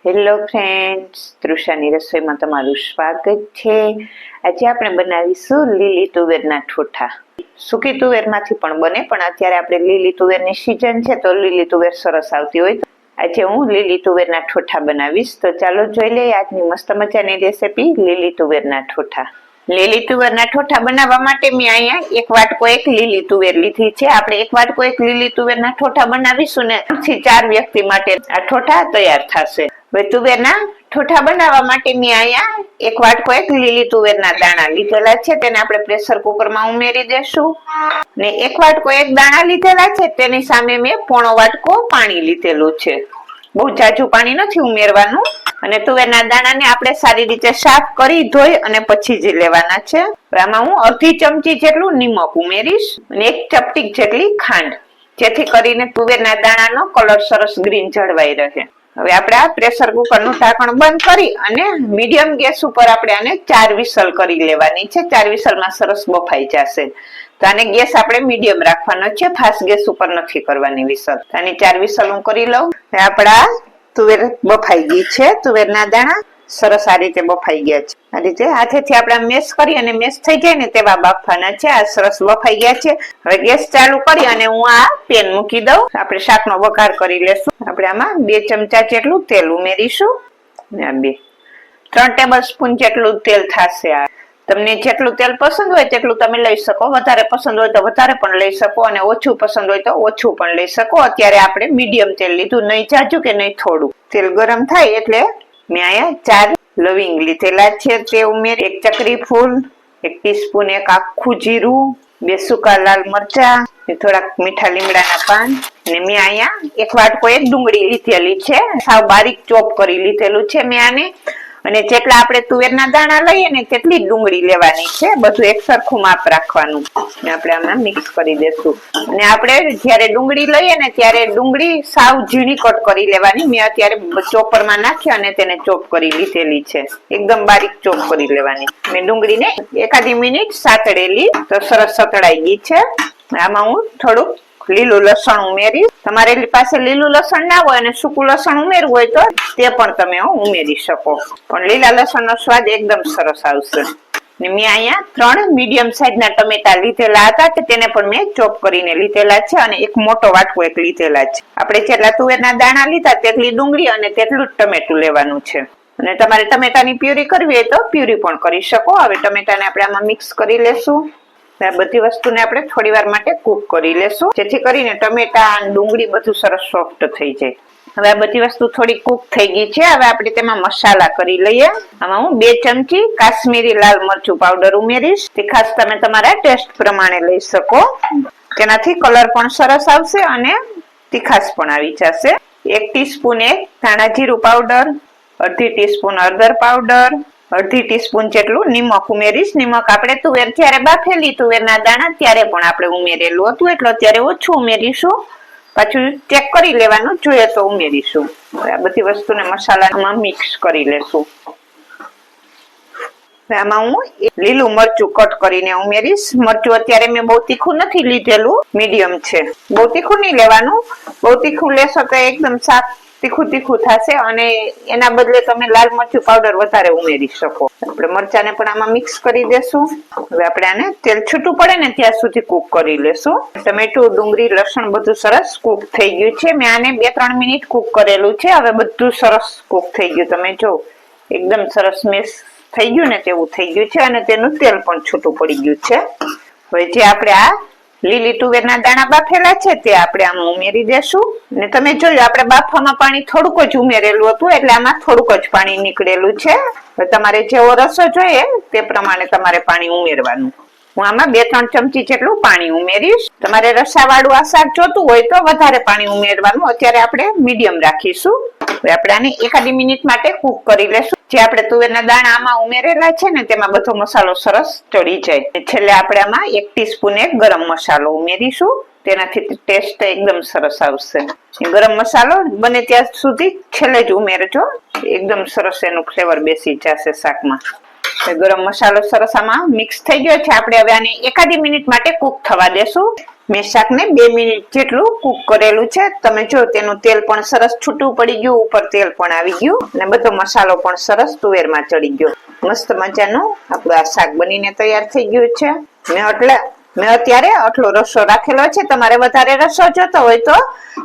Hello friends, તૃષાની રસોઈમાં તમારું સ્વાગત છે। આજે આપણે બનાવીશું લીલી તુવેરના ઠોઠા। સૂકી તુવેરમાંથી પણ બને, પણ અત્યારે આપણે લીલી તુવેરની સિઝન છે તો લીલી તુવેર સરસ આવતી હોય, આજે હું લીલી તુવેરના ઠોઠા બનાવીશ। તો ચાલો જોઈ લઈએ આજની મસ્ત મજાની રેસીપી લીલી તુવેરના ઠોઠા। લીલી તુવેરના ઠોઠા બનાવવા માટે મેં અહીંયા એક વાટકો એક લીલી તુવેર લીધી છે। આપણે એક વાટકો એક લીલી તુવેરના ઠોઠા બનાવીશું ને 3 થી 4 વ્યક્તિ માટે આ ઠોઠા તૈયાર થશે। હવે તુવેરના ઠોઠા બનાવવા માટે મેં અહીંયા એક વાટકો એક લીલી તુવેરના દાણા લીધેલા છે, તેને આપણે પ્રેશર કુકરમાં ઉમેરી દેશું ને એક વાટકો એક દાણા લીધેલા છે, તેની સામે મેં પોણો વાટકો પાણી લીધેલું છે। બહુ જાજુ પાણી નથી ઉમેરવાનું અને તુવેરના દાણાને આપણે સારી રીતે સાફ કરી ધોઈ અને પછી જ લેવાના છે। આમાં હું અડધી ચમચી જેટલું નિમક ઉમેરીશ અને એક ચપટી જેટલી ખાંડ, જેથી કરીને તુવેરના દાણાનો કલર સરસ ગ્રીન જળવાઈ રહે। હવે આપણે આ પ્રેશર કુકરનું ઢાંકણ બંધ કરી અને મીડિયમ ગેસ ઉપર આપણે આને 4 વિસલ કરી લેવાની છે। 4 વિસલમાં સરસ બફાઈ જશે, તો આને ગેસ આપણે મીડિયમ રાખવાનો છે, ફાસ્ટ ગેસ ઉપર નથી કરવાની વિસલ। આની 4 વિસલ હું કરી લઉં। આપણા તુવેર બફાઈ ગઈ છે, તુવેરના દાણા સરસ આ રીતે બફાઈ ગયા છે। આ રીતે હાથેથી આપણે મેશ કરી અને મેશ થઈ જાય ને તેવા બાફવાના છે। આ સરસ બફાઈ ગયા છે। હવે ગેસ ચાલુ કરી અને હું આ પેન મૂકી દઉં, આપણે શાકનો વઘાર કરી લેશું। આપણે આમાં 2 ચમચા જેટલું તેલ ઉમેરીશું અને આ 3 ટેબલ સ્પૂન જેટલું તેલ થશે। આ તમને જેટલું તેલ પસંદ હોય તેટલું તમે લઈ શકો, વધારે પસંદ હોય તો વધારે પણ લઈ શકો અને ઓછું પસંદ હોય તો ઓછું પણ લઈ શકો। અત્યારે આપણે મીડિયમ તેલ લીધું, નહીં જાજુ કે નહીં થોડું। તેલ ગરમ થાય એટલે મેં અહીંયા 4 લવિંગ લીધેલા છે તે ઉમેરી, 1 ચકરી ફૂલ, 1 ટીસ્પૂન એક આખું જીરું, 2 સૂકા લાલ મરચા, થોડાક મીઠા લીમડાના પાન અને મેં અહીંયા એક વાટકો એક ડુંગળી લીધેલી છે, સાવ બારીક ચોપ કરી લીધેલું છે મેં આને। અને જેટલા આપણે તુવેરના દાણા લઈએ ને તેટલી ડુંગળી લેવાની છે, બધું એક સરખું માપ રાખવાનું। આપણે આમાં મિક્સ કરી દેશું અને આપણે જ્યારે ડુંગળી લઈએ ને ત્યારે ડુંગળી સાવ ઝીણી કટ કરી લેવાની। મેં અત્યારે ચોપરમાં નાખી અને તેને ચોપ કરી લીધેલી છે, એકદમ બારીક ચોપ કરી લેવાની। મેં ડુંગળીને એકાદી મિનિટ સાતળેલી તો સરસ સતળાઈ ગઈ છે। આમાં હું થોડુંક લીલું લસણ ઉમેરી, તમારી પાસે લીલું લસણ ના હોય અને સૂકું લસણ ઉમેરવું હોય તો તે પણ તમે ઉમેરી શકો, પણ લીલા લસણનો સ્વાદ એકદમ સરસ આવશે। મેં અહીંયા 3 મીડિયમ સાઈઝના ટમેટા લીધેલા હતા, તેને પણ મેં ચોપ કરીને લીધેલા છે અને એક મોટો વાટકો એક લીધેલા છે। આપણે જેટલા તુવેરના દાણા લીધા તેટલી ડુંગળી અને તેટલું જ ટમેટું લેવાનું છે અને તમારે ટમેટાની પ્યુરી કરવી હોય તો પ્યુરી પણ કરી શકો। હવે ટમેટાને આપણે આમાં મિક્સ કરી લેશું। આ બધી વસ્તુને આપણે થોડી વાર માટે કૂક કરી લેશું, જેથી કરીને ટમેટા અને ડુંગળી બધું સરસ સોફ્ટ થઈ જાય। હવે આ બધી વસ્તુ થોડી કૂક થઈ ગઈ છે। હવે આપણે તેમાં મસાલા કરી લઈએ। આમાં હું 2 ચમચી કાશ્મીરી લાલ મરચું પાવડર ઉમેરીશ, તીખાશ તમે તમારા ટેસ્ટ પ્રમાણે લઈ શકો, તેનાથી કલર પણ સરસ આવશે અને તીખાશ પણ આવી જશે। 1 ટીસ્પૂન એક ધાણા જીરું પાવડર, અડધી ટીસ્પૂન હળદર પાવડર, અડધી ટીસ્પૂન જેટલું નિમક ઉમેરીશ। નિમક આપણે તુવેર જ્યારે બાફેલી તુવેરના દાણા ત્યારે પણ આપણે ઉમેરેલું હતું, એટલે અત્યારે ઓછું ઉમેરીશું, પાછું ચેક કરી લેવાનું, જોઈએ તો ઉમેરીશું। આ બધી વસ્તુને મસાલામાં મિક્સ કરી લેશું। આમાં હું લીલું મરચું કટ કરીને ઉમેરીશ। મરચું અત્યારે મેં બહુ તીખું નથી લીધેલું, મીડિયમ છે, બહુ તીખું નહીં લેવાનું। બહુ તીખું લેશો તો એકદમ શાક તીખું તીખું થશે અને એના બદલે તમે લાલ મરચું પાવડર વધારે ઉમેરી શકો। આપણે મરચાને પણ આમાં મિક્સ કરી દેશું। હવે આપણે આને તેલ છૂટું પડે ને ત્યાં સુધી કૂક કરી લેશું। ટમેટું, ડુંગળી, લસણ બધું સરસ કૂક થઈ ગયું છે। મેં આને 2-3 મિનિટ કૂક કરેલું છે। હવે બધું સરસ કૂક થઈ ગયું, તમે જો એકદમ સરસ મેશ થઈ ગયું ને તેવું થઈ ગયું છે અને તેનું તેલ પણ છૂટું પડી ગયું છે। હવે જે આપણે આ લીલી તુવેરના દાણા બાફેલા છે તે આપણે આમાં ઉમેરી દેશું અને તમે જોયું આપણે બાફવામાં પાણી થોડુંક જ ઉમેરેલું હતું, એટલે આમાં થોડુંક જ પાણી નીકળેલું છે। તમારે જેવો રસો જોઈએ તે પ્રમાણે તમારે પાણી ઉમેરવાનું। હું આમાં 2-3 ચમચી જેટલું પાણી ઉમેરીશ। તમારે રસાવાળું આ શાક જોતું હોય તો વધારે પાણી ઉમેરવાનું, અત્યારે આપણે મીડિયમ રાખીશું। હવે આપણે આને એકાદી મિનિટ માટે કૂક કરી લેશું, જે આપણે તુવેરના દાણા આમાં ઉમેરેલા છે ને તેમાં બધો મસાલો સરસ ચડી જાય। છેલ્લે આપણે આમાં 1 ટીસ્પૂન એક ગરમ મસાલો ઉમેરીશું, તેનાથી ટેસ્ટ એકદમ સરસ આવશે। ગરમ મસાલો બને ત્યાં સુધી છેલ્લે જ ઉમેરજો, એકદમ સરસ એનું ફ્લેવર બેસી જશે શાકમાં। ગરમ મસાલો સરસ આમાં મિક્સ થઈ ગયો છે। આપણે હવે આને એકાદી મિનિટ માટે કૂક થવા દેશું। મેં શાકને 2 મિનિટ જેટલું કૂક કરેલું છે. તમે જો તેનું તેલ પણ સરસ છૂટું પડી ગયું, ઉપર તેલ પણ આવી ગયું અને બધો મસાલો પણ સરસ તુવેરમાં ચડી ગયો. મસ્ત મજાનું આપણું આ શાક બનીને તૈયાર થઈ ગયું છે. મેં અત્યારે આટલો રસો રાખેલો છે. તમારે વધારે રસો જોતો હોય તો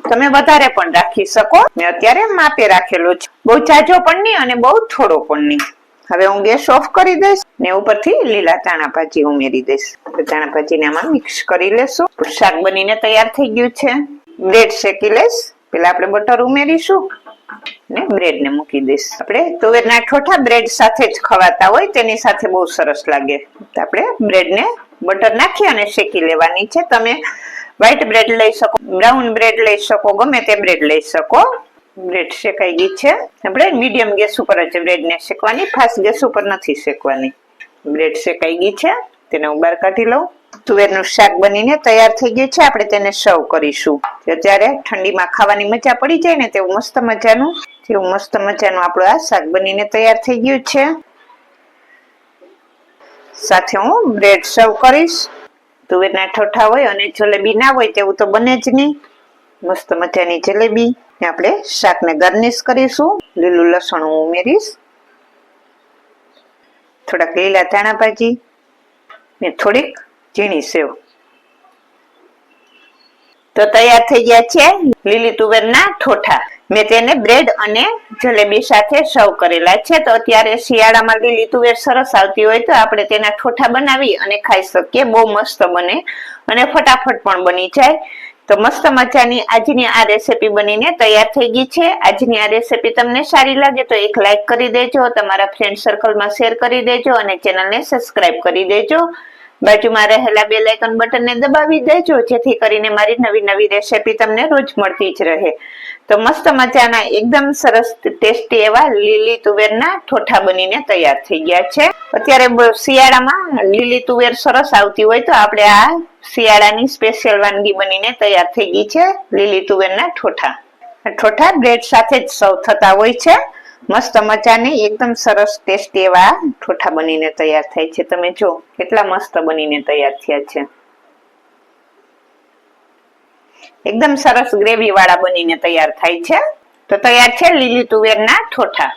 તમે વધારે પણ રાખી શકો. મેં અત્યારે માપે રાખેલો છે, બહુ જાજો પણ નહીં અને બહુ થોડો પણ નહીં. હવે હું ગેસ ઓફ કરી દઈશ ને ઉપરથી લીલા ધાણા ભાજી ઉમેરી દઈશ. ધાણા ભાજીને આમાં મિક્સ કરી લેશું. શાક બનીને તૈયાર થઈ ગયું છે. બ્રેડ શેકી લઈશ. પેલા આપણે બટર ઉમેરીશું ને બ્રેડ ને મૂકી દઈશ. આપણે તુવેરના ઠોઠા બ્રેડ સાથે જ ખવાતા હોય, તેની સાથે બહુ સરસ લાગે. આપણે બ્રેડ ને બટર નાખી અને શેકી લેવાની છે. તમે વ્હાઈટ બ્રેડ લઈ શકો, બ્રાઉન બ્રેડ લઈ શકો, ગમે તે બ્રેડ લઈ શકો. બ્રેડ શેકાઈ ગઈ છે. આપણે મીડિયમ ગેસ ઉપર જ બ્રેડ ને શેકવાની, ફાસ્ટ ગેસ ઉપર નથી શેકવાની. બ્રેડ શેકાઈ ગઈ છે, તેને હું બહાર કાઢી લઉં. તુવેરનું શાક બનીને તૈયાર થઈ ગયું છે. આપણે તેને સર્વ કરીશું. અત્યારે ઠંડીમાં ખાવાની મજા પડી જાય ને તેવું મસ્ત મજાનું આપણું આ શાક બનીને તૈયાર થઈ ગયું છે. સાથે હું બ્રેડ સર્વ કરીશ. તુવેરના ઠોઠા હોય અને જલેબી ના હોય તેવું તો બને જ નહીં. મસ્ત મજાની જલેબી. આપણે શાકને ગાર્નિશ કરીશું. લીલું લસણ હું ઉમેરીશ, થોડાક લીલા ધાણા ભાજી ને થોડીક ઝીણી સેવ. તો તૈયાર થઈ ગયા છે લીલી તુવેરના ઠોઠા. મેં તેને બ્રેડ અને જલેબી સાથે સર્વ કરેલા છે. તો અત્યારે શિયાળામાં લીલી તુવેર સરસ આવતી હોય તો આપણે તેના ઠોઠા બનાવી અને ખાઈ શકીએ. બહુ મસ્ત બને અને ફટાફટ પણ બની જાય. તો મસ્ત મજાની આજની આ રેસીપી બનીને તૈયાર થઈ ગઈ છે. આજની આ રેસીપી તમને સારી લાગે તો એક લાઈક કરી દેજો, તમારા ફ્રેન્ડ સર્કલમાં શેર કરી દેજો અને ચેનલને સબસ્ક્રાઇબ કરી દેજો. બાજુમાં રહેલા બેલ આઇકન બટનને દબાવી દેજો, જેથી કરીને મારી નવી નવી રેસીપી તમને રોજ મળતી જ રહે. તો મસ્ત મજાના એકદમ સરસ ટેસ્ટી એવા લીલી તુવેરના ઠોઠા બનીને તૈયાર થઈ ગયા છે. અત્યારે શિયાળામાં લીલી તુવેર સરસ આવતી હોય તો આપણે આ શિયાળાની સ્પેશિયલ વાનગી બનીને તૈયાર થઈ ગઈ છે, લીલી તુવેરના ઠોઠા. ઠોઠા બ્રેડ સાથે જ સર્વ થતા હોય છે. મસ્ત મજાની એકદમ સરસ ટેસ્ટી એવા ઠોઠા બનીને તૈયાર થાય છે. તમે જો કેટલા મસ્ત બનીને તૈયાર થયા છે. એકદમ સરસ ગ્રેવી વાળા બનીને તૈયાર થાય છે. તો તૈયાર છે લીલી તુવેરના ઠોઠા.